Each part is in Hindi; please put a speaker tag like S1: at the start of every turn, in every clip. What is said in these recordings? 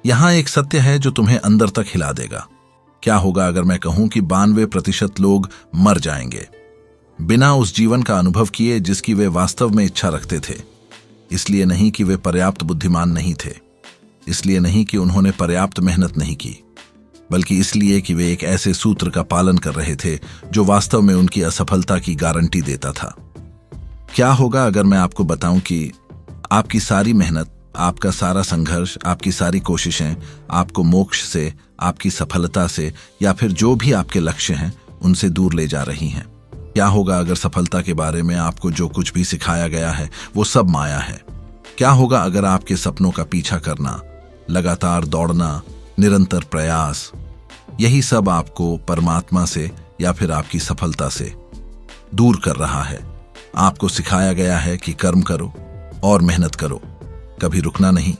S1: यहाँ एक सत्य है जो तुम्हें अंदर तक हिला देगा। क्या होगा अगर मैं कहूं कि 92% लोग मर जाएंगे बिना उस जीवन का अनुभव किए जिसकी वे वास्तव में इच्छा रखते थे। इसलिए नहीं कि वे पर्याप्त बुद्धिमान नहीं थे, इसलिए नहीं कि उन्होंने पर्याप्त मेहनत नहीं की, बल्कि इसलिए कि वे एक ऐसे सूत्र का पालन कर रहे थे जो वास्तव में उनकी असफलता की गारंटी देता था। क्या होगा अगर मैं आपको बताऊं कि आपकी सारी मेहनत, आपका सारा संघर्ष, आपकी सारी कोशिशें आपको मोक्ष से, आपकी सफलता से या फिर जो भी आपके लक्ष्य हैं उनसे दूर ले जा रही हैं? क्या होगा अगर सफलता के बारे में आपको जो कुछ भी सिखाया गया है वो सब माया है? क्या होगा अगर आपके सपनों का पीछा करना, लगातार दौड़ना, निरंतर प्रयास, यही सब आपको परमात्मा से या फिर आपकी सफलता से दूर कर रहा है? आपको सिखाया गया है कि कर्म करो और मेहनत करो, कभी रुकना नहीं,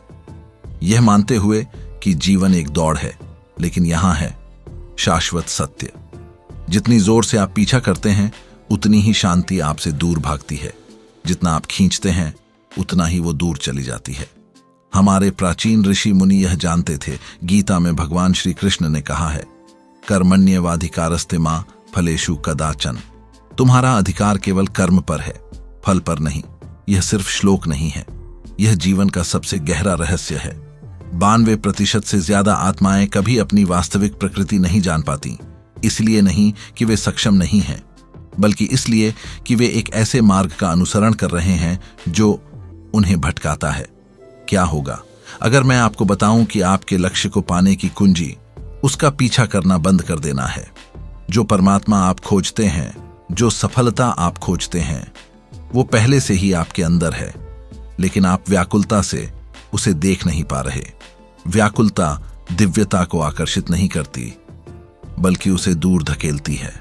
S1: यह मानते हुए कि जीवन एक दौड़ है। लेकिन यहां है शाश्वत सत्य, जितनी जोर से आप पीछा करते हैं उतनी ही शांति आपसे दूर भागती है। जितना आप खींचते हैं उतना ही वो दूर चली जाती है। हमारे प्राचीन ऋषि मुनि यह जानते थे। गीता में भगवान श्री कृष्ण ने कहा है, कर्मण्येवाधिकारस्ते मां फलेषु कदाचन। तुम्हारा अधिकार केवल कर्म पर है, फल पर नहीं। यह सिर्फ श्लोक नहीं है, यह जीवन का सबसे गहरा रहस्य है। 92% से ज्यादा आत्माएं कभी अपनी वास्तविक प्रकृति नहीं जान पाती। इसलिए नहीं कि वे सक्षम नहीं हैं, बल्कि इसलिए कि वे एक ऐसे मार्ग का अनुसरण कर रहे हैं जो उन्हें भटकाता है। क्या होगा अगर मैं आपको बताऊं कि आपके लक्ष्य को पाने की कुंजी उसका पीछा करना बंद कर देना है? जो परमात्मा आप खोजते हैं, जो सफलता आप खोजते हैं, वो पहले से ही आपके अंदर है, लेकिन आप व्याकुलता से उसे देख नहीं पा रहे। व्याकुलता दिव्यता को आकर्षित नहीं करती, बल्कि उसे दूर धकेलती है।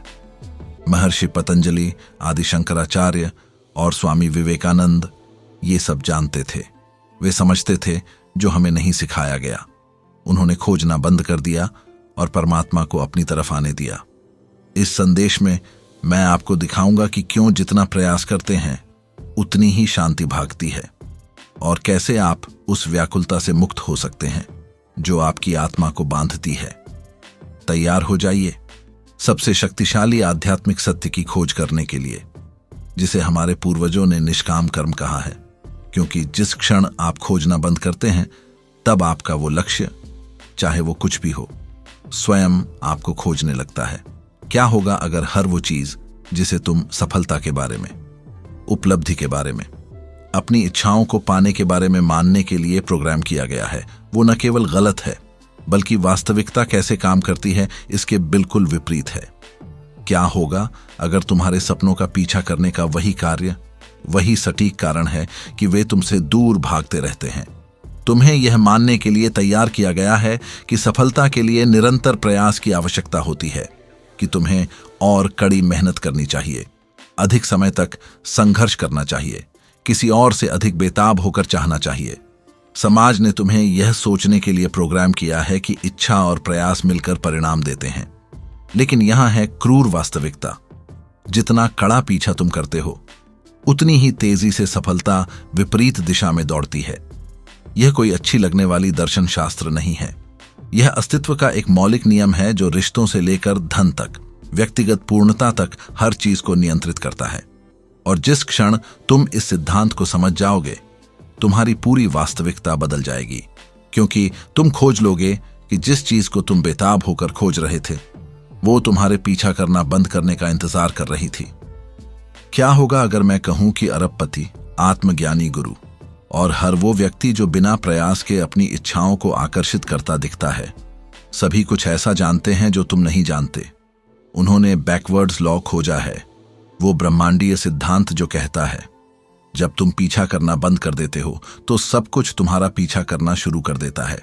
S1: महर्षि पतंजलि, आदि शंकराचार्य और स्वामी विवेकानंद ये सब जानते थे। वे समझते थे जो हमें नहीं सिखाया गया। उन्होंने खोजना बंद कर दिया और परमात्मा को अपनी तरफ आने दिया। इस संदेश में मैं आपको दिखाऊंगा कि क्यों जितना प्रयास करते हैं उतनी ही शांति भागती है, और कैसे आप उस व्याकुलता से मुक्त हो सकते हैं जो आपकी आत्मा को बांधती है। तैयार हो जाइए सबसे शक्तिशाली आध्यात्मिक सत्य की खोज करने के लिए, जिसे हमारे पूर्वजों ने निष्काम कर्म कहा है। क्योंकि जिस क्षण आप खोजना बंद करते हैं, तब आपका वो लक्ष्य, चाहे वो कुछ भी हो, स्वयं आपको खोजने लगता है। क्या होगा अगर हर वो चीज जिसे तुम सफलता के बारे में, उपलब्धि के बारे में, अपनी इच्छाओं को पाने के बारे में मानने के लिए प्रोग्राम किया गया है, वो न केवल गलत है, बल्कि वास्तविकता कैसे काम करती है इसके बिल्कुल विपरीत है? क्या होगा अगर तुम्हारे सपनों का पीछा करने का वही कार्य, वही सटीक कारण है कि वे तुमसे दूर भागते रहते हैं? तुम्हें यह मानने के लिए तैयार किया गया है कि सफलता के लिए निरंतर प्रयास की आवश्यकता होती है, कि तुम्हें और कड़ी मेहनत करनी चाहिए, अधिक समय तक संघर्ष करना चाहिए, किसी और से अधिक बेताब होकर चाहना चाहिए। समाज ने तुम्हें यह सोचने के लिए प्रोग्राम किया है कि इच्छा और प्रयास मिलकर परिणाम देते हैं। लेकिन यहां है क्रूर वास्तविकता, जितना कड़ा पीछा तुम करते हो उतनी ही तेजी से सफलता विपरीत दिशा में दौड़ती है। यह कोई अच्छी लगने वाली दर्शन शास्त्र नहीं है। यह अस्तित्व का एक मौलिक नियम है जो रिश्तों से लेकर धन तक, व्यक्तिगत पूर्णता तक हर चीज को नियंत्रित करता है। और जिस क्षण तुम इस सिद्धांत को समझ जाओगे, तुम्हारी पूरी वास्तविकता बदल जाएगी। क्योंकि तुम खोज लोगे कि जिस चीज को तुम बेताब होकर खोज रहे थे, वो तुम्हारे पीछा करना बंद करने का इंतजार कर रही थी। क्या होगा अगर मैं कहूं कि अरबपति, आत्मज्ञानी गुरु और हर वो व्यक्ति जो बिना प्रयास के अपनी इच्छाओं को आकर्षित करता दिखता है, सभी कुछ ऐसा जानते हैं जो तुम नहीं जानते। उन्होंने बैकवर्ड्स लॉ खोजा है, वो ब्रह्मांडीय सिद्धांत जो कहता है जब तुम पीछा करना बंद कर देते हो तो सब कुछ तुम्हारा पीछा करना शुरू कर देता है।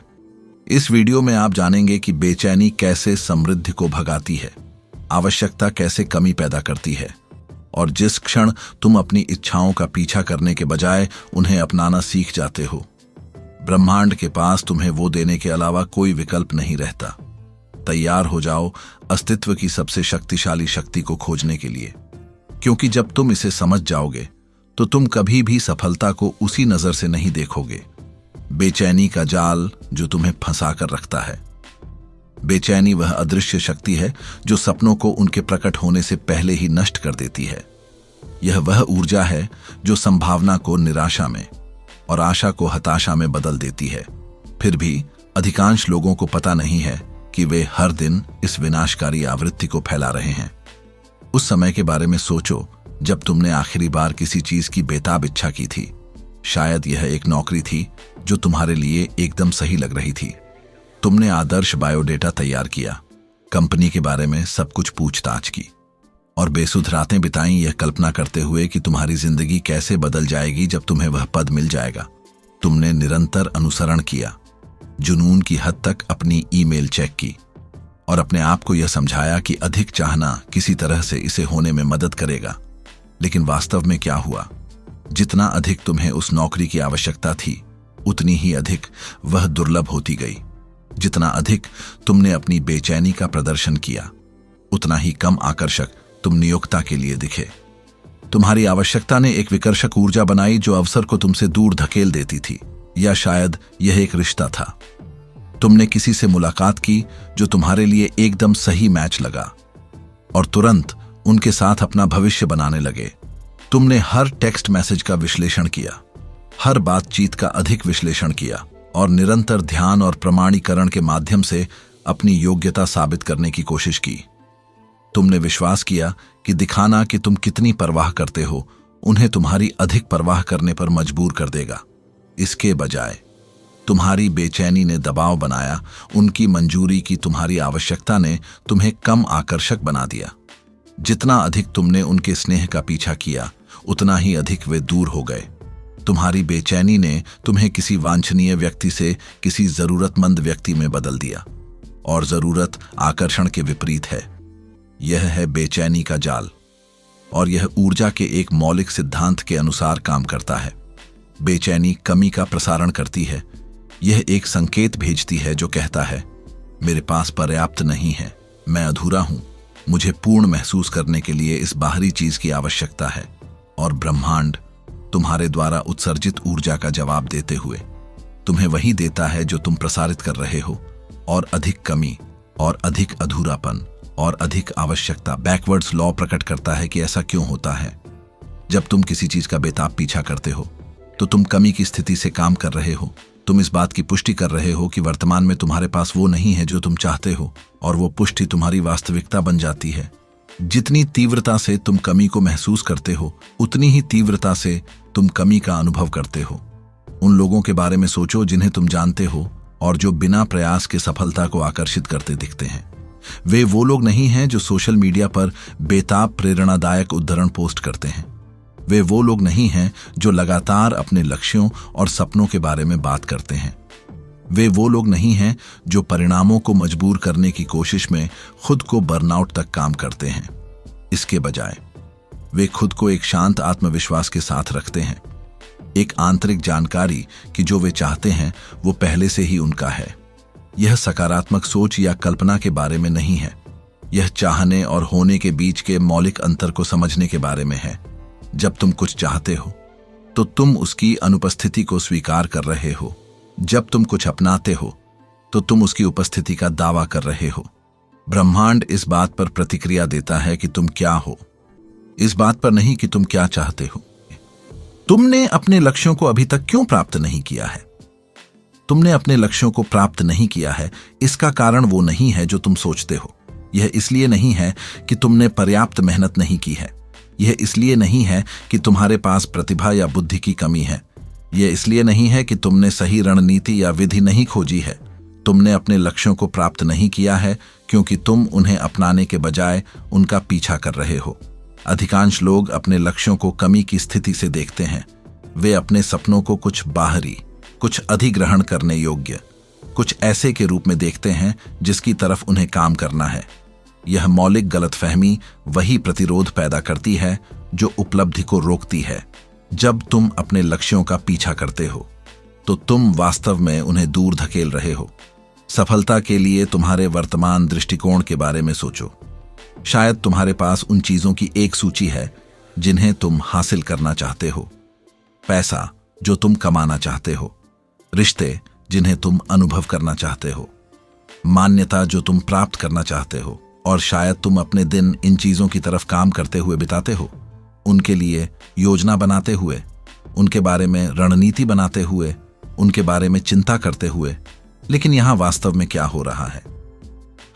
S1: इस वीडियो में आप जानेंगे कि बेचैनी कैसे समृद्धि को भगाती है, आवश्यकता कैसे कमी पैदा करती है, और जिस क्षण तुम अपनी इच्छाओं का पीछा करने के बजाय उन्हें अपनाना सीख जाते हो, ब्रह्मांड के पास तुम्हें वो देने के अलावा कोई विकल्प नहीं रहता। तैयार हो जाओ अस्तित्व की सबसे शक्तिशाली शक्ति को खोजने के लिए, क्योंकि जब तुम इसे समझ जाओगे तो तुम कभी भी सफलता को उसी नजर से नहीं देखोगे। बेचैनी का जाल, जो तुम्हें फंसा कर रखता है। बेचैनी वह अदृश्य शक्ति है जो सपनों को उनके प्रकट होने से पहले ही नष्ट कर देती है। यह वह ऊर्जा है जो संभावना को निराशा में और आशा को हताशा में बदल देती है। फिर भी अधिकांश लोगों को पता नहीं है कि वे हर दिन इस विनाशकारी आवृत्ति को फैला रहे हैं। उस समय के बारे में सोचो जब तुमने आखिरी बार किसी चीज की बेताब इच्छा की थी। शायद यह एक नौकरी थी जो तुम्हारे लिए एकदम सही लग रही थी। तुमने आदर्श बायोडेटा तैयार किया, कंपनी के बारे में सब कुछ पूछताछ की और बेसुध रातें बिताई यह कल्पना करते हुए कि तुम्हारी जिंदगी कैसे बदल जाएगी जब तुम्हें वह पद मिल जाएगा। तुमने निरंतर अनुसरण किया, जुनून की हद तक अपनी ईमेल चेक की और अपने आप को यह समझाया कि अधिक चाहना किसी तरह से इसे होने में मदद करेगा। लेकिन वास्तव में क्या हुआ? जितना अधिक तुम्हें उस नौकरी की आवश्यकता थी, उतनी ही अधिक वह दुर्लभ होती गई। जितना अधिक तुमने अपनी बेचैनी का प्रदर्शन किया, उतना ही कम आकर्षक तुम नियोक्ता के लिए दिखे। तुम्हारी आवश्यकता ने एक विकर्षक ऊर्जा बनाई जो अवसर को तुमसे दूर धकेल देती थी, या शायद यह एक रिश्ता था। तुमने किसी से मुलाकात की जो तुम्हारे लिए एकदम सही मैच लगा और तुरंत उनके साथ अपना भविष्य बनाने लगे। तुमने हर टेक्स्ट मैसेज का विश्लेषण किया, हर बातचीत का अधिक विश्लेषण किया और निरंतर ध्यान और प्रमाणीकरण के माध्यम से अपनी योग्यता साबित करने की कोशिश की। तुमने विश्वास किया कि दिखाना कि तुम कितनी परवाह करते हो उन्हें तुम्हारी अधिक परवाह करने पर मजबूर कर देगा। इसके बजाय तुम्हारी बेचैनी ने दबाव बनाया, उनकी मंजूरी की तुम्हारी आवश्यकता ने तुम्हें कम आकर्षक बना दिया। जितना अधिक तुमने उनके स्नेह का पीछा किया, उतना ही अधिक वे दूर हो गए। तुम्हारी बेचैनी ने तुम्हें किसी वांछनीय व्यक्ति से किसी जरूरतमंद व्यक्ति में बदल दिया, और जरूरत आकर्षण के विपरीत है। यह है बेचैनी का जाल, और यह ऊर्जा के एक मौलिक सिद्धांत के अनुसार काम करता है। बेचैनी कमी का प्रसारण करती है। यह एक संकेत भेजती है जो कहता है, मेरे पास पर्याप्त नहीं है, मैं अधूरा हूं, मुझे पूर्ण महसूस करने के लिए इस बाहरी चीज की आवश्यकता है। और ब्रह्मांड तुम्हारे द्वारा उत्सर्जित ऊर्जा का जवाब देते हुए तुम्हें वही देता है जो तुम प्रसारित कर रहे हो, और अधिक कमी और अधिक अधूरापन और अधिक आवश्यकता। बैकवर्ड्स लॉ प्रकट करता है कि ऐसा क्यों होता है। जब तुम किसी चीज का बेताब पीछा करते हो तो तुम कमी की स्थिति से काम कर रहे हो। तुम इस बात की पुष्टि कर रहे हो कि वर्तमान में तुम्हारे पास वो नहीं है जो तुम चाहते हो, और वो पुष्टि तुम्हारी वास्तविकता बन जाती है। जितनी तीव्रता से तुम कमी को महसूस करते हो, उतनी ही तीव्रता से तुम कमी का अनुभव करते हो। उन लोगों के बारे में सोचो जिन्हें तुम जानते हो और जो बिना प्रयास के सफलता को आकर्षित करते दिखते हैं। वे वो लोग नहीं हैं जो सोशल मीडिया पर बेताब प्रेरणादायक उद्धरण पोस्ट करते हैं। वे वो लोग नहीं हैं जो लगातार अपने लक्ष्यों और सपनों के बारे में बात करते हैं। वे वो लोग नहीं हैं जो परिणामों को मजबूर करने की कोशिश में खुद को बर्नआउट तक काम करते हैं। इसके बजाय वे खुद को एक शांत आत्मविश्वास के साथ रखते हैं, एक आंतरिक जानकारी कि जो वे चाहते हैं वो पहले से ही उनका है। यह सकारात्मक सोच या कल्पना के बारे में नहीं है, यह चाहने और होने के बीच के मौलिक अंतर को समझने के बारे में है। जब तुम कुछ चाहते हो तो तुम उसकी अनुपस्थिति को स्वीकार कर रहे हो। जब तुम कुछ अपनाते हो तो तुम उसकी उपस्थिति का दावा कर रहे हो। ब्रह्मांड इस बात पर प्रतिक्रिया देता है कि तुम क्या हो, इस बात पर नहीं कि तुम क्या चाहते हो। तुमने अपने लक्ष्यों को अभी तक क्यों प्राप्त नहीं किया है? तुमने अपने लक्ष्यों को प्राप्त नहीं किया है, इसका कारण वो नहीं है जो तुम सोचते हो। यह इसलिए नहीं है कि तुमने पर्याप्त मेहनत नहीं की है। यह इसलिए नहीं है कि तुम्हारे पास प्रतिभा या बुद्धि की कमी है। यह इसलिए नहीं है कि तुमने सही रणनीति या विधि नहीं खोजी है। तुमने अपने लक्ष्यों को प्राप्त नहीं किया है क्योंकि तुम उन्हें अपनाने के बजाय उनका पीछा कर रहे हो। अधिकांश लोग अपने लक्ष्यों को कमी की स्थिति से देखते हैं। वे अपने सपनों को कुछ बाहरी, कुछ अधिग्रहण करने योग्य, कुछ ऐसे के रूप में देखते हैं जिसकी तरफ उन्हें काम करना है। यह मौलिक गलतफहमी वही प्रतिरोध पैदा करती है जो उपलब्धि को रोकती है। जब तुम अपने लक्ष्यों का पीछा करते हो तो तुम वास्तव में उन्हें दूर धकेल रहे हो। सफलता के लिए तुम्हारे वर्तमान दृष्टिकोण के बारे में सोचो। शायद तुम्हारे पास उन चीजों की एक सूची है जिन्हें तुम हासिल करना चाहते हो, पैसा जो तुम कमाना चाहते हो, रिश्ते जिन्हें तुम अनुभव करना चाहते हो, मान्यता जो तुम प्राप्त करना चाहते हो, और शायद तुम अपने दिन इन चीजों की तरफ काम करते हुए बिताते हो, उनके लिए योजना बनाते हुए, उनके बारे में रणनीति बनाते हुए, उनके बारे में चिंता करते हुए। लेकिन यहां वास्तव में क्या हो रहा है?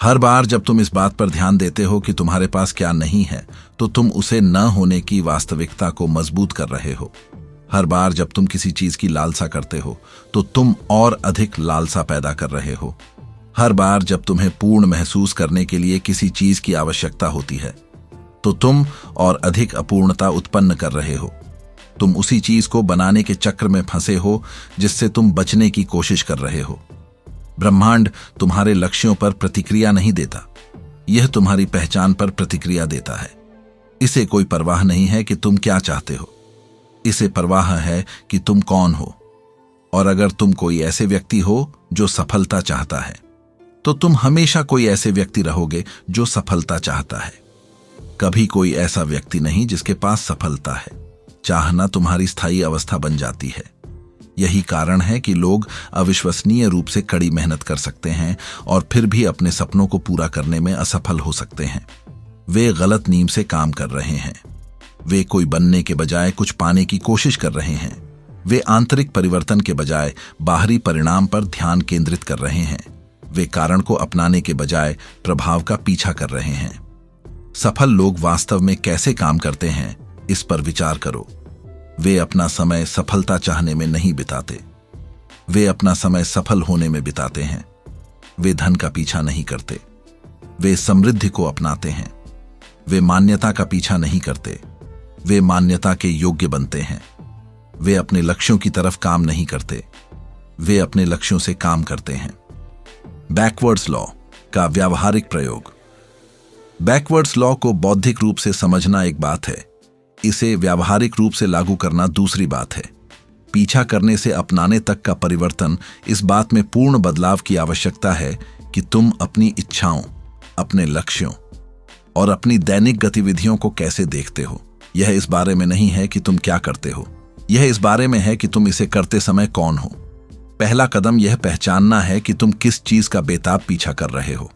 S1: हर बार जब तुम इस बात पर ध्यान देते हो कि तुम्हारे पास क्या नहीं है, तो तुम उसे न होने की वास्तविकता को मजबूत कर रहे हो। हर बार जब तुम किसी चीज की लालसा करते हो, तो तुम और अधिक लालसा पैदा कर रहे हो। हर बार जब तुम्हें पूर्ण महसूस करने के लिए किसी चीज की आवश्यकता होती है, तो तुम और अधिक अपूर्णता उत्पन्न कर रहे हो। तुम उसी चीज को बनाने के चक्र में फंसे हो जिससे तुम बचने की कोशिश कर रहे हो। ब्रह्मांड तुम्हारे लक्ष्यों पर प्रतिक्रिया नहीं देता, यह तुम्हारी पहचान पर प्रतिक्रिया देता है। इसे कोई परवाह नहीं है कि तुम क्या चाहते हो, इसे परवाह है कि तुम कौन हो। और अगर तुम कोई ऐसे व्यक्ति हो जो सफलता चाहता है, तो तुम हमेशा कोई ऐसे व्यक्ति रहोगे जो सफलता चाहता है। कभी कोई ऐसा व्यक्ति नहीं जिसके पास सफलता है। चाहना तुम्हारी स्थायी अवस्था बन जाती है। यही कारण है कि लोग अविश्वसनीय रूप से कड़ी मेहनत कर सकते हैं और फिर भी अपने सपनों को पूरा करने में असफल हो सकते हैं। वे गलत नींव से काम कर रहे हैं। वे कोई बनने के बजाय कुछ पाने की कोशिश कर रहे हैं। वे आंतरिक परिवर्तन के बजाय बाहरी परिणाम पर ध्यान केंद्रित कर रहे हैं। वे कारण को अपनाने के बजाय प्रभाव का पीछा कर रहे हैं। सफल लोग वास्तव में कैसे काम करते हैं, इस पर विचार करो। वे अपना समय सफलता चाहने में नहीं बिताते। वे अपना समय सफल होने में बिताते हैं। वे धन का पीछा नहीं करते। वे समृद्धि को अपनाते हैं। वे मान्यता का पीछा नहीं करते। वे मान्यता के योग्य बनते हैं। वे अपने लक्ष्यों की तरफ काम नहीं करते। वे अपने लक्ष्यों से काम करते हैं। बैकवर्ड्स लॉ का व्यावहारिक प्रयोग। बैकवर्ड्स लॉ को बौद्धिक रूप से समझना एक बात है, इसे व्यावहारिक रूप से लागू करना दूसरी बात है। पीछा करने से अपनाने तक का परिवर्तन, इस बात में पूर्ण बदलाव की आवश्यकता है कि तुम अपनी इच्छाओं, अपने लक्ष्यों और अपनी दैनिक गतिविधियों को कैसे देखते हो। यह इस बारे में नहीं है कि तुम क्या करते हो, यह इस बारे में है कि तुम इसे करते समय कौन हो। पहला कदम यह पहचानना है कि तुम किस चीज का बेताब पीछा कर रहे हो।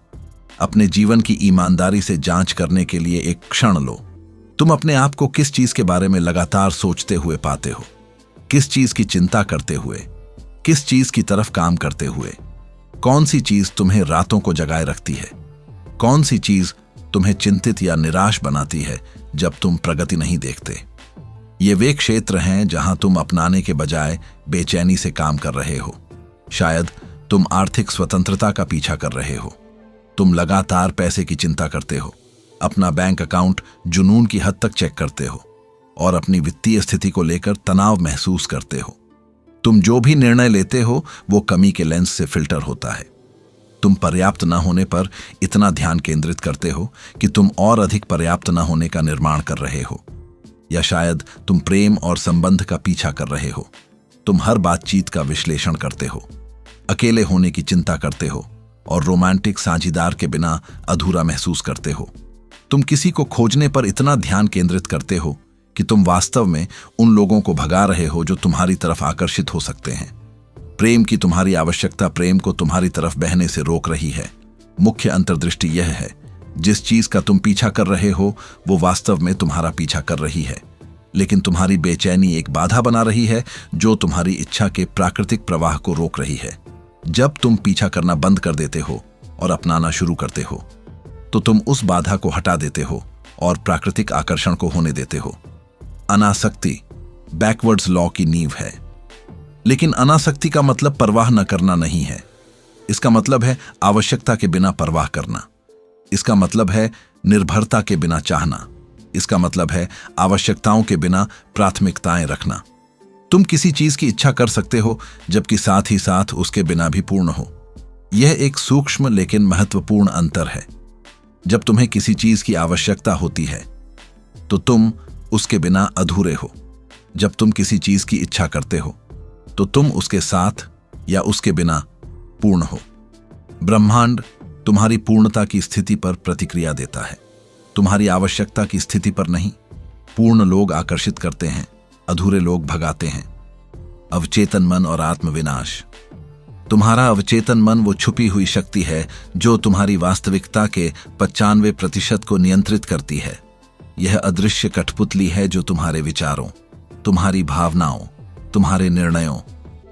S1: अपने जीवन की ईमानदारी से जांच करने के लिए एक क्षण लो। तुम अपने आप को किस चीज के बारे में लगातार सोचते हुए पाते हो? किस चीज की चिंता करते हुए? किस चीज की तरफ काम करते हुए? कौन सी चीज तुम्हें रातों को जगाए रखती है? कौन सी चीज तुम्हें चिंतित या निराश बनाती है जब तुम प्रगति नहीं देखते? ये वे क्षेत्र हैं जहां तुम अपनाने के बजाय बेचैनी से काम कर रहे हो। शायद तुम आर्थिक स्वतंत्रता का पीछा कर रहे हो। तुम लगातार पैसे की चिंता करते हो, अपना बैंक अकाउंट जुनून की हद तक चेक करते हो और अपनी वित्तीय स्थिति को लेकर तनाव महसूस करते हो। तुम जो भी निर्णय लेते हो वो कमी के लेंस से फिल्टर होता है। तुम पर्याप्त न होने पर इतना ध्यान केंद्रित करते हो कि तुम और अधिक पर्याप्त न होने का निर्माण कर रहे हो। या शायद तुम प्रेम और संबंध का पीछा कर रहे हो। तुम हर बातचीत का विश्लेषण करते हो, अकेले होने की चिंता करते हो और रोमांटिक साझीदार के बिना अधूरा महसूस करते हो। तुम किसी को खोजने पर इतना ध्यान केंद्रित करते हो कि तुम वास्तव में उन लोगों को भगा रहे हो जो तुम्हारी तरफ आकर्षित हो सकते हैं। प्रेम की तुम्हारी आवश्यकता प्रेम को तुम्हारी तरफ बहने से रोक रही है। मुख्य अंतर्दृष्टि यह है, जिस चीज का तुम पीछा कर रहे हो वो वास्तव में तुम्हारा पीछा कर रही है, लेकिन तुम्हारी बेचैनी एक बाधा बना रही है जो तुम्हारी इच्छा के प्राकृतिक प्रवाह को रोक रही है। जब तुम पीछा करना बंद कर देते हो और अपनाना शुरू करते हो, तो तुम उस बाधा को हटा देते हो और प्राकृतिक आकर्षण को होने देते हो। अनासक्ति बैकवर्ड्स लॉ की नींव है। लेकिन अनासक्ति का मतलब परवाह न करना नहीं है। इसका मतलब है आवश्यकता के बिना परवाह करना। इसका मतलब है निर्भरता के बिना चाहना। इसका मतलब है आवश्यकताओं के बिना प्राथमिकताएं रखना। तुम किसी चीज की इच्छा कर सकते हो जबकि साथ ही साथ उसके बिना भी पूर्ण हो। यह एक सूक्ष्म लेकिन महत्वपूर्ण अंतर है। जब तुम्हें किसी चीज की आवश्यकता होती है तो तुम उसके बिना अधूरे हो। जब तुम किसी चीज की इच्छा करते हो तो तुम उसके साथ या उसके बिना पूर्ण हो। ब्रह्मांड तुम्हारी पूर्णता की स्थिति पर प्रतिक्रिया देता है, तुम्हारी आवश्यकता की स्थिति पर नहीं। पूर्ण लोग आकर्षित करते हैं, अधूरे लोग भगाते हैं। अवचेतन मन और आत्मविनाश। तुम्हारा अवचेतन मन वो छुपी हुई शक्ति है जो तुम्हारी वास्तविकता के 95% को नियंत्रित करती है। यह अदृश्य कठपुतली है जो तुम्हारे विचारों, तुम्हारी भावनाओं, तुम्हारे निर्णयों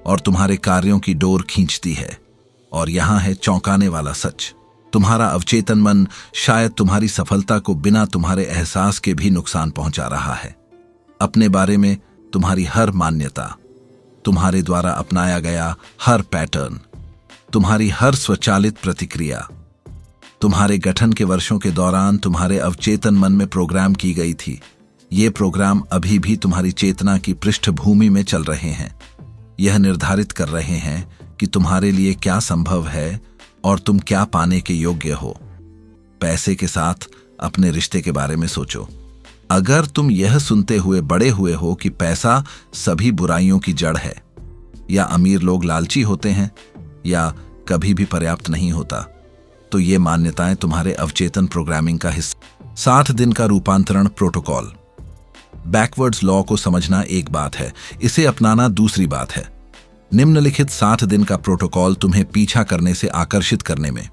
S1: और तुम्हारे कार्यों की डोर खींचती है। और यहां है चौंकाने वाला सच, तुम्हारा अवचेतन मन शायद तुम्हारी सफलता को बिना तुम्हारे एहसास के भी नुकसान पहुंचा रहा है। अपने बारे में तुम्हारी हर मान्यता, तुम्हारे द्वारा अपनाया गया हर पैटर्न, तुम्हारी हर स्वचालित प्रतिक्रिया तुम्हारे गठन के वर्षों के दौरान तुम्हारे अवचेतन मन में प्रोग्राम की गई थी। ये प्रोग्राम अभी भी तुम्हारी चेतना की पृष्ठभूमि में चल रहे हैं। यह निर्धारित कर रहे हैं कि तुम्हारे लिए क्या संभव है और तुम क्या पाने के योग्य हो। पैसे के साथ अपने रिश्ते के बारे में सोचो। अगर तुम यह सुनते हुए बड़े हुए हो कि पैसा सभी बुराइयों की जड़ है, या अमीर लोग लालची होते हैं, या कभी भी पर्याप्त नहीं होता, तो ये मान्यताएं तुम्हारे अवचेतन प्रोग्रामिंग का हिस्सा। 60 दिन का रूपांतरण प्रोटोकॉल। बैकवर्ड्स लॉ को समझना एक बात है, इसे अपनाना दूसरी बात है। निम्नलिखित 60 दिन का प्रोटोकॉल तुम्हें पीछा करने से आकर्षित करने में,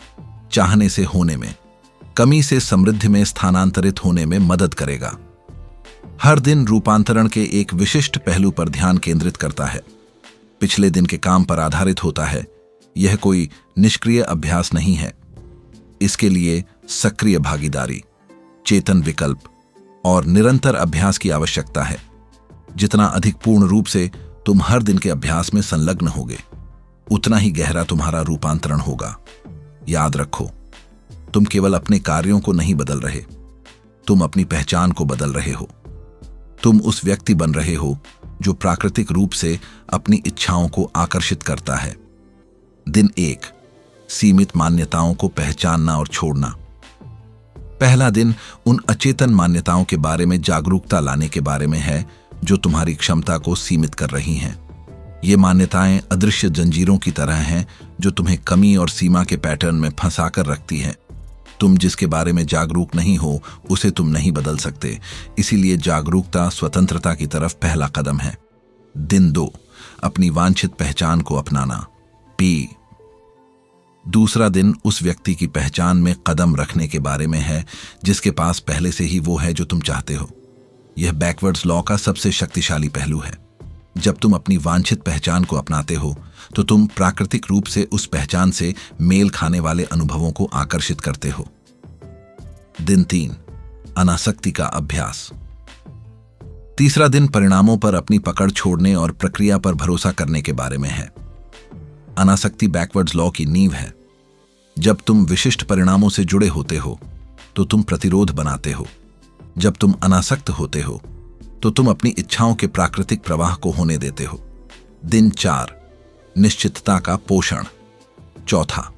S1: चाहने से होने में, कमी से समृद्धि में स्थानांतरित होने में मदद करेगा। हर दिन रूपांतरण के एक विशिष्ट पहलू पर ध्यान केंद्रित करता है, पिछले दिन के काम पर आधारित होता है। यह कोई निष्क्रिय अभ्यास नहीं है। इसके लिए सक्रिय भागीदारी, चेतन विकल्प और निरंतर अभ्यास की आवश्यकता है। जितना अधिक पूर्ण रूप से तुम हर दिन के अभ्यास में संलग्न होगे, उतना ही गहरा तुम्हारा रूपांतरण होगा। याद रखो, तुम केवल अपने कार्यों को नहीं बदल रहे, तुम अपनी पहचान को बदल रहे हो। तुम उस व्यक्ति बन रहे हो जो प्राकृतिक रूप से अपनी इच्छाओं को आकर्षित करता है। दिन 1, सीमित मान्यताओं को पहचानना और छोड़ना। पहला दिन उन अचेतन मान्यताओं के बारे में जागरूकता लाने के बारे में है जो तुम्हारी क्षमता को सीमित कर रही हैं। ये मान्यताएं अदृश्य जंजीरों की तरह हैं जो तुम्हें कमी और सीमा के पैटर्न में फंसाकर रखती हैं। तुम जिसके बारे में जागरूक नहीं हो उसे तुम नहीं बदल सकते, इसीलिए जागरूकता स्वतंत्रता की तरफ पहला कदम है। दिन 2, अपनी वांछित पहचान को अपनाना। पी। दूसरा दिन उस व्यक्ति की पहचान में कदम रखने के बारे में है जिसके पास पहले से ही वो है जो तुम चाहते हो। यह बैकवर्ड्स लॉ का सबसे शक्तिशाली पहलू है। जब तुम अपनी वांछित पहचान को अपनाते हो तो तुम प्राकृतिक रूप से उस पहचान से मेल खाने वाले अनुभवों को आकर्षित करते हो। दिन 3, अनासक्ति का अभ्यास। तीसरा दिन परिणामों पर अपनी पकड़ छोड़ने और प्रक्रिया पर भरोसा करने के बारे में है। अनासक्ति बैकवर्ड्स लॉ की नींव है। जब तुम विशिष्ट परिणामों से जुड़े होते हो तो तुम प्रतिरोध बनाते हो। जब तुम अनासक्त होते हो तो तुम अपनी इच्छाओं के प्राकृतिक प्रवाह को होने देते हो। दिन 4, निश्चितता का पोषण। चौथा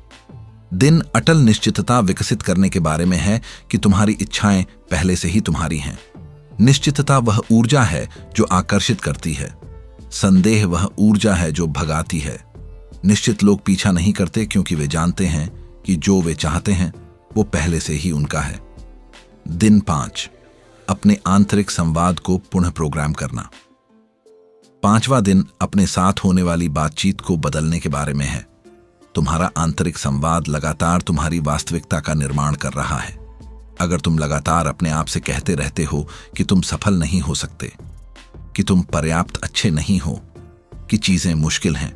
S1: दिन अटल निश्चितता विकसित करने के बारे में है कि तुम्हारी इच्छाएं पहले से ही तुम्हारी हैं। निश्चितता वह ऊर्जा है जो आकर्षित करती है, संदेह वह ऊर्जा है जो भगाती है। निश्चित लोग पीछा नहीं करते क्योंकि वे जानते हैं कि जो वे चाहते हैं वो पहले से ही उनका है। दिन 5, अपने आंतरिक संवाद को पुनः प्रोग्राम करना। 5वां दिन अपने साथ होने वाली बातचीत को बदलने के बारे में है। तुम्हारा आंतरिक संवाद लगातार तुम्हारी वास्तविकता का निर्माण कर रहा है। अगर तुम लगातार अपने आप से कहते रहते हो कि तुम सफल नहीं हो सकते, कि तुम पर्याप्त अच्छे नहीं हो, कि चीजें मुश्किल हैं,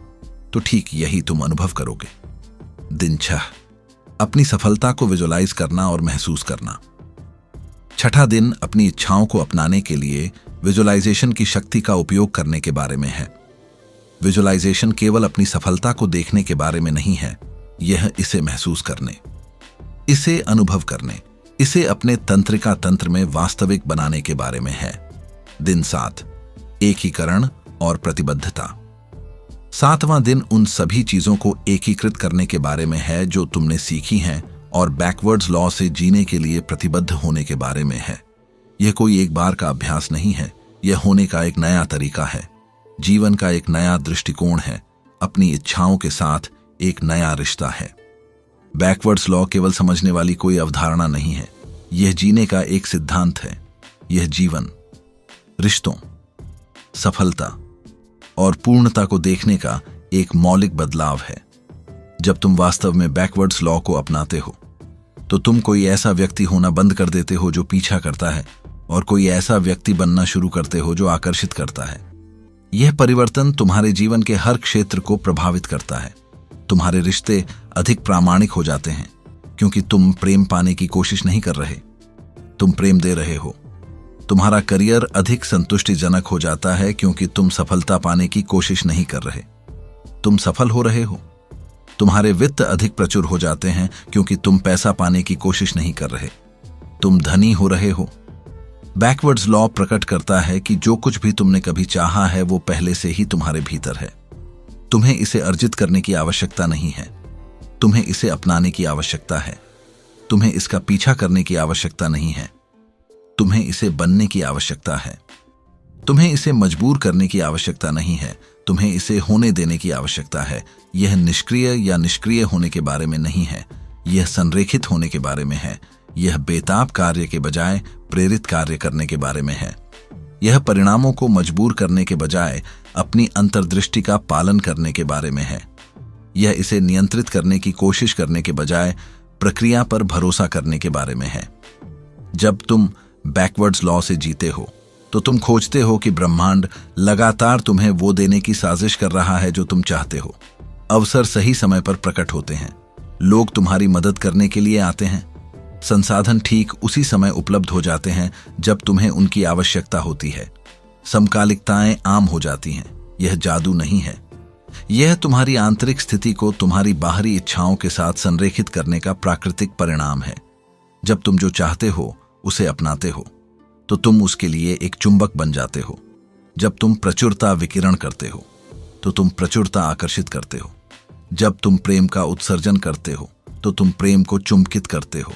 S1: तो ठीक यही तुम अनुभव करोगे। दिन 6, अपनी सफलता को विजुलाइज करना और महसूस करना। 6ठा दिन अपनी इच्छाओं को अपनाने के लिए विजुलाइजेशन की शक्ति का उपयोग करने के बारे में है। विजुलाइजेशन केवल अपनी सफलता को देखने के बारे में नहीं है, यह इसे महसूस करने, इसे अनुभव करने, इसे अपने तंत्रिका तंत्र में वास्तविक बनाने के बारे में है। दिन 7, एकीकरण और प्रतिबद्धता। 7वां दिन उन सभी चीजों को एकीकृत करने के बारे में है जो तुमने सीखी हैं और बैकवर्ड्स लॉ से जीने के लिए प्रतिबद्ध होने के बारे में है। यह कोई एक बार का अभ्यास नहीं है, यह होने का एक नया तरीका है, जीवन का एक नया दृष्टिकोण है, अपनी इच्छाओं के साथ एक नया रिश्ता है। बैकवर्ड्स लॉ केवल समझने वाली कोई अवधारणा नहीं है, यह जीने का एक सिद्धांत है। यह जीवन, रिश्तों, सफलता और पूर्णता को देखने का एक मौलिक बदलाव है। जब तुम वास्तव में बैकवर्ड्स लॉ को अपनाते हो तो तुम कोई ऐसा व्यक्ति होना बंद कर देते हो जो पीछा करता है और कोई ऐसा व्यक्ति बनना शुरू करते हो जो आकर्षित करता है। यह परिवर्तन तुम्हारे जीवन के हर क्षेत्र को प्रभावित करता है। तुम्हारे रिश्ते अधिक प्रामाणिक हो जाते हैं क्योंकि तुम प्रेम पाने की कोशिश नहीं कर रहे, तुम प्रेम दे रहे हो। तुम्हारा करियर अधिक संतुष्टिजनक हो जाता है क्योंकि तुम सफलता पाने की कोशिश नहीं कर रहे, तुम सफल हो रहे हो। तुम्हारे वित्त अधिक प्रचुर हो जाते हैं क्योंकि तुम पैसा पाने की कोशिश नहीं कर रहे, तुम धनी हो रहे हो। बैकवर्ड्स लॉ प्रकट करता है कि जो कुछ भी तुमने कभी चाहा है वो पहले से ही तुम्हारे भीतर है। तुम्हें इसे अर्जित करने की आवश्यकता नहीं है, तुम्हें इसे अपनाने की आवश्यकता है। तुम्हें इसका पीछा करने की आवश्यकता नहीं है, तुम्हें इसे बनने की आवश्यकता है। तुम्हें इसे मजबूर करने की आवश्यकता नहीं है, तुम्हें इसे होने देने की आवश्यकता है। यह निष्क्रिय या निष्क्रिय होने के बारे में नहीं है, यह संरेखित होने के बारे में है। यह बेताब कार्य के बजाय प्रेरित कार्य करने के बारे में है। यह परिणामों को मजबूर करने के बजाय अपनी अंतर्दृष्टि का पालन करने के बारे में है। यह इसे नियंत्रित करने की कोशिश करने के बजाय प्रक्रिया पर भरोसा करने के बारे में है। जब तुम बैकवर्ड्स लॉ से जीते हो तो तुम खोजते हो कि ब्रह्मांड लगातार तुम्हें वो देने की साजिश कर रहा है जो तुम चाहते हो। अवसर सही समय पर प्रकट होते हैं, लोग तुम्हारी मदद करने के लिए आते हैं, संसाधन ठीक उसी समय उपलब्ध हो जाते हैं जब तुम्हें उनकी आवश्यकता होती है। समकालिकताएं आम हो जाती हैं। यह जादू नहीं है, यह तुम्हारी आंतरिक स्थिति को तुम्हारी बाहरी इच्छाओं के साथ संरेखित करने का प्राकृतिक परिणाम है। जब तुम जो चाहते हो उसे अपनाते हो तो तुम उसके लिए एक चुंबक बन जाते हो। जब तुम प्रचुरता विकिरण करते हो तो तुम प्रचुरता आकर्षित करते हो। जब तुम प्रेम का उत्सर्जन करते हो तो तुम प्रेम को चुंबकित करते हो।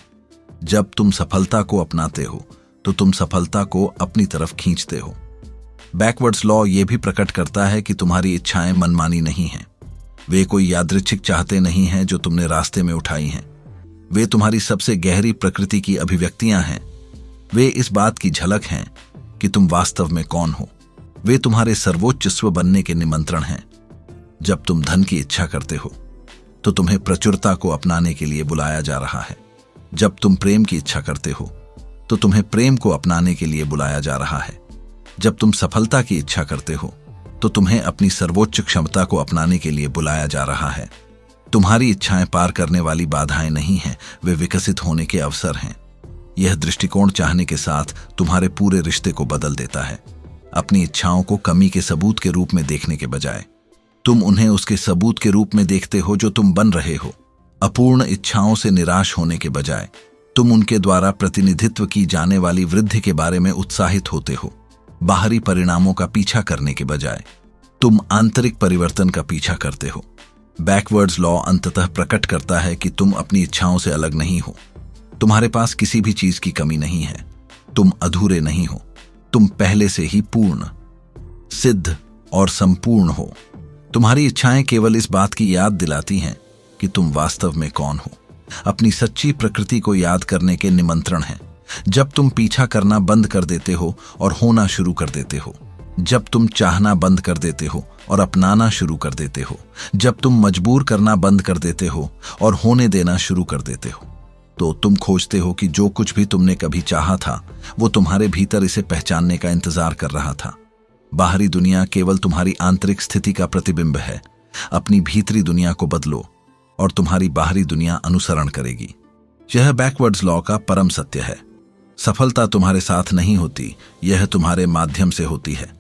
S1: जब तुम सफलता को अपनाते हो तो तुम सफलता को अपनी तरफ खींचते हो। बैकवर्ड्स लॉ यह भी प्रकट करता है कि तुम्हारी इच्छाएं मनमानी नहीं हैं। वे कोई यादृच्छिक चाहते नहीं हैं जो तुमने रास्ते में उठाई हैं। वे तुम्हारी सबसे गहरी प्रकृति की अभिव्यक्तियां हैं। वे इस बात की झलक हैं कि तुम वास्तव में कौन हो। वे तुम्हारे सर्वोच्च स्व बनने के निमंत्रण हैं। जब तुम धन की इच्छा करते हो तो तुम्हें प्रचुरता को अपनाने के लिए बुलाया जा रहा है। जब तुम प्रेम की इच्छा करते हो तो तुम्हें प्रेम को अपनाने के लिए बुलाया जा रहा है। जब तुम सफलता की इच्छा करते हो तो तुम्हें अपनी सर्वोच्च क्षमता को अपनाने के लिए बुलाया जा रहा है। तुम्हारी इच्छाएं पार करने वाली बाधाएं नहीं हैं, वे विकसित होने के अवसर हैं। यह दृष्टिकोण चाहने के साथ तुम्हारे पूरे रिश्ते को बदल देता है। अपनी इच्छाओं को कमी के सबूत के रूप में देखने के बजाय तुम उन्हें उसके सबूत के रूप में देखते हो जो तुम बन रहे हो। अपूर्ण इच्छाओं से निराश होने के बजाय तुम उनके द्वारा प्रतिनिधित्व की जाने वाली वृद्धि के बारे में उत्साहित होते हो। बाहरी परिणामों का पीछा करने के बजाय तुम आंतरिक परिवर्तन का पीछा करते हो। बैकवर्ड्स लॉ अंततः प्रकट करता है कि तुम अपनी इच्छाओं से अलग नहीं हो। तुम्हारे पास किसी भी चीज की कमी नहीं है, तुम अधूरे नहीं हो, तुम पहले से ही पूर्ण, सिद्ध और संपूर्ण हो। तुम्हारी इच्छाएं केवल इस बात की याद दिलाती हैं कि तुम वास्तव में कौन हो। अपनी सच्ची प्रकृति को याद करने के निमंत्रण हैं। जब तुम पीछा करना बंद कर देते हो और होना शुरू कर देते हो, जब तुम चाहना बंद कर देते हो और अपनाना शुरू कर देते हो, जब तुम मजबूर करना बंद कर देते हो और होने देना शुरू कर देते हो, तो तुम खोजते हो कि जो कुछ भी तुमने कभी चाहा था वो तुम्हारे भीतर इसे पहचानने का इंतजार कर रहा था। बाहरी दुनिया केवल तुम्हारी आंतरिक स्थिति का प्रतिबिंब है। अपनी भीतरी दुनिया को बदलो और तुम्हारी बाहरी दुनिया अनुसरण करेगी। यह बैकवर्ड्स लॉ का परम सत्य है। सफलता तुम्हारे साथ नहीं होती, यह तुम्हारे माध्यम से होती है।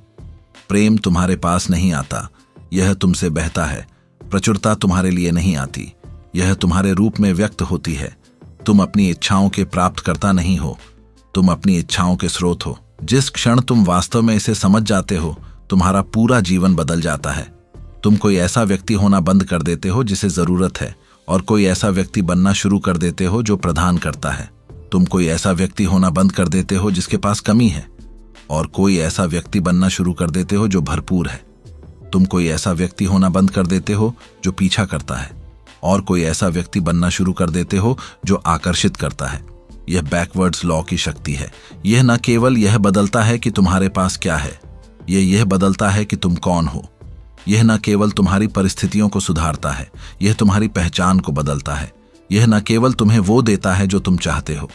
S1: प्रेम तुम्हारे पास नहीं आता, यह तुमसे बहता है। प्रचुरता तुम्हारे लिए नहीं आती, यह तुम्हारे रूप में व्यक्त होती है। तुम अपनी इच्छाओं के प्राप्तकर्ता नहीं हो, तुम अपनी इच्छाओं के स्रोत हो। जिस क्षण तुम वास्तव में इसे समझ जाते हो, तुम्हारा पूरा जीवन बदल जाता है। तुम कोई ऐसा व्यक्ति होना बंद कर देते हो जिसे जरूरत है और कोई ऐसा व्यक्ति बनना शुरू कर देते हो जो प्रदान करता है। तुम कोई ऐसा व्यक्ति होना बंद कर देते हो जिसके पास कमी है और कोई ऐसा व्यक्ति बनना शुरू कर देते हो जो भरपूर है। तुम कोई ऐसा व्यक्ति होना बंद कर देते हो जो पीछा करता है और कोई ऐसा व्यक्ति बनना शुरू कर देते हो जो आकर्षित करता है। यह बैकवर्ड्स लॉ की शक्ति है। यह न केवल यह बदलता है कि तुम्हारे पास क्या है, यह बदलता है कि तुम कौन हो। यह न केवल तुम्हारी परिस्थितियों को सुधारता है, यह तुम्हारी पहचान को बदलता है। यह न केवल तुम्हें वो देता है जो तुम चाहते हो,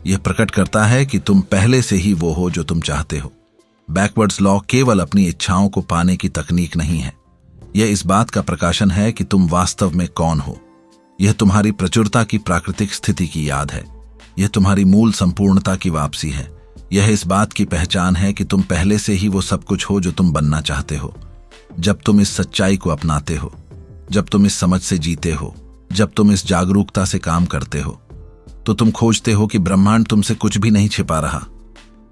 S1: यह प्रकट करता है कि तुम पहले से ही वो हो जो तुम चाहते हो। बैकवर्ड्स लॉ केवल अपनी इच्छाओं को पाने की तकनीक नहीं है, यह इस बात का प्रकाशन है कि तुम वास्तव में कौन हो। यह तुम्हारी प्रचुरता की प्राकृतिक स्थिति की याद है, यह तुम्हारी मूल संपूर्णता की वापसी है। यह इस बात की पहचान है कि तुम पहले से ही वो सब कुछ हो जो तुम बनना चाहते हो। जब तुम इस सच्चाई को अपनाते हो, जब तुम इस समझ से जीते हो, जब तुम इस जागरूकता से काम करते हो, तो तुम खोजते हो कि ब्रह्मांड तुमसे कुछ भी नहीं छिपा रहा।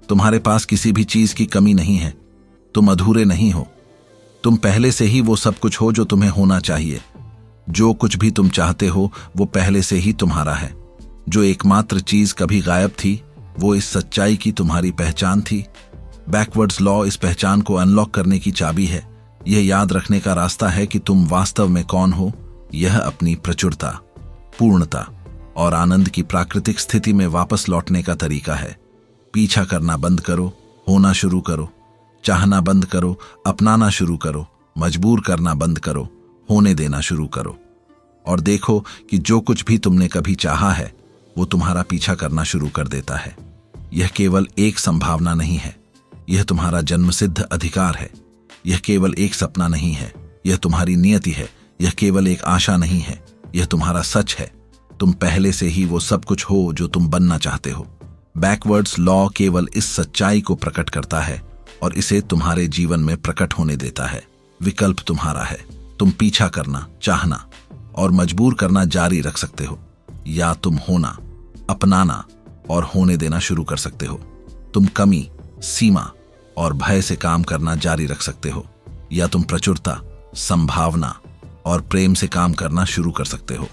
S1: तुम्हारे पास किसी भी चीज की कमी नहीं है, तुम अधूरे नहीं हो। तुम पहले से ही वो सब कुछ हो जो तुम्हें होना चाहिए। जो कुछ भी तुम चाहते हो वो पहले से ही तुम्हारा है। जो एकमात्र चीज कभी गायब थी वो इस सच्चाई की तुम्हारी पहचान थी। बैकवर्ड्स लॉ इस पहचान को अनलॉक करने की चाबी है। यह याद रखने का रास्ता है कि तुम वास्तव में कौन हो। यह अपनी प्रचुरता, पूर्णता और आनंद की प्राकृतिक स्थिति में वापस लौटने का तरीका है। पीछा करना बंद करो, होना शुरू करो। चाहना बंद करो, अपनाना शुरू करो। मजबूर करना बंद करो, होने देना शुरू करो। और देखो कि जो कुछ भी तुमने कभी चाहा है वो तुम्हारा पीछा करना शुरू कर देता है। यह केवल एक संभावना नहीं है, यह तुम्हारा जन्मसिद्ध अधिकार है। यह केवल एक सपना नहीं है, यह तुम्हारी नियति है। यह केवल एक आशा नहीं है, यह तुम्हारा सच है। तुम पहले से ही वो सब कुछ हो जो तुम बनना चाहते हो। बैकवर्ड्स लॉ केवल इस सच्चाई को प्रकट करता है और इसे तुम्हारे जीवन में प्रकट होने देता है। विकल्प तुम्हारा है। तुम पीछा करना, चाहना और मजबूर करना जारी रख सकते हो, या तुम होना, अपनाना और होने देना शुरू कर सकते हो। तुम कमी, सीमा और भय से काम करना जारी रख सकते हो, या तुम प्रचुरता, संभावना और प्रेम से काम करना शुरू कर सकते हो।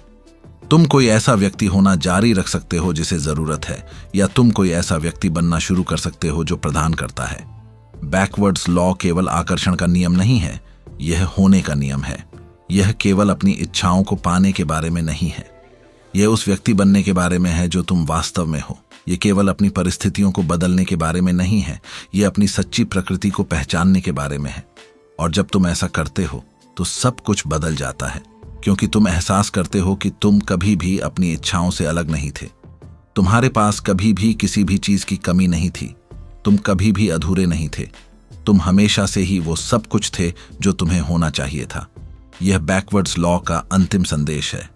S1: तुम कोई ऐसा व्यक्ति होना जारी रख सकते हो जिसे जरूरत है, या तुम कोई ऐसा व्यक्ति बनना शुरू कर सकते हो जो प्रदान करता है। बैकवर्ड्स लॉ केवल आकर्षण का नियम नहीं है, यह होने का नियम है। यह केवल अपनी इच्छाओं को पाने के बारे में नहीं है, यह उस व्यक्ति बनने के बारे में है जो तुम वास्तव में हो। यह केवल अपनी परिस्थितियों को बदलने के बारे में नहीं है, यह अपनी सच्ची प्रकृति को पहचानने के बारे में है। और जब तुम ऐसा करते हो तो सब कुछ बदल जाता है, क्योंकि तुम एहसास करते हो कि तुम कभी भी अपनी इच्छाओं से अलग नहीं थे। तुम्हारे पास कभी भी किसी भी चीज की कमी नहीं थी। तुम कभी भी अधूरे नहीं थे। तुम हमेशा से ही वो सब कुछ थे जो तुम्हें होना चाहिए था। यह बैकवर्ड्स लॉ का अंतिम संदेश है।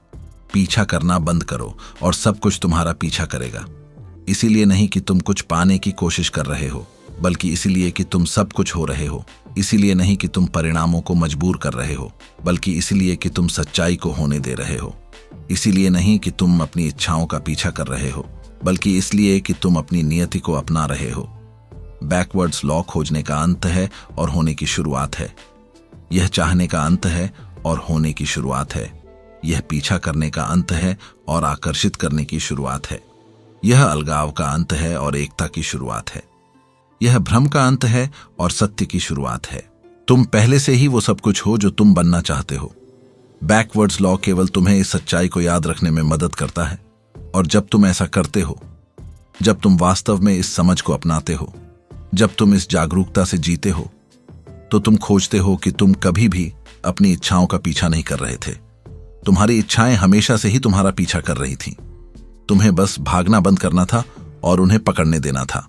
S1: पीछा करना बंद करो और सब कुछ तुम्हारा पीछा करेगा। इसीलिए नहीं कि तुम कुछ पाने की कोशिश कर रहे हो, बल्कि इसीलिए कि तुम सब कुछ हो रहे हो। इसीलिए नहीं कि तुम परिणामों को मजबूर कर रहे हो, बल्कि इसीलिए कि तुम सच्चाई को होने दे रहे हो। इसीलिए नहीं कि तुम अपनी इच्छाओं का पीछा कर रहे हो, बल्कि इसलिए कि तुम अपनी नियति को अपना रहे हो। बैकवर्ड्स लॉ खोजने का अंत है और होने की शुरुआत है। यह चाहने का अंत है और होने की शुरुआत है। यह पीछा करने का अंत है और आकर्षित करने की शुरुआत है। यह अलगाव का अंत है और एकता की शुरुआत है। यह भ्रम का अंत है और सत्य की शुरुआत है। तुम पहले से ही वो सब कुछ हो जो तुम बनना चाहते हो। बैकवर्ड्स लॉ केवल तुम्हें इस सच्चाई को याद रखने में मदद करता है। और जब तुम ऐसा करते हो, जब तुम वास्तव में इस समझ को अपनाते हो, जब तुम इस जागरूकता से जीते हो, तो तुम खोजते हो कि तुम कभी भी अपनी इच्छाओं का पीछा नहीं कर रहे थे। तुम्हारी इच्छाएं हमेशा से ही तुम्हारा पीछा कर रही थीं। तुम्हें बस भागना बंद करना था और उन्हें पकड़ने देना था।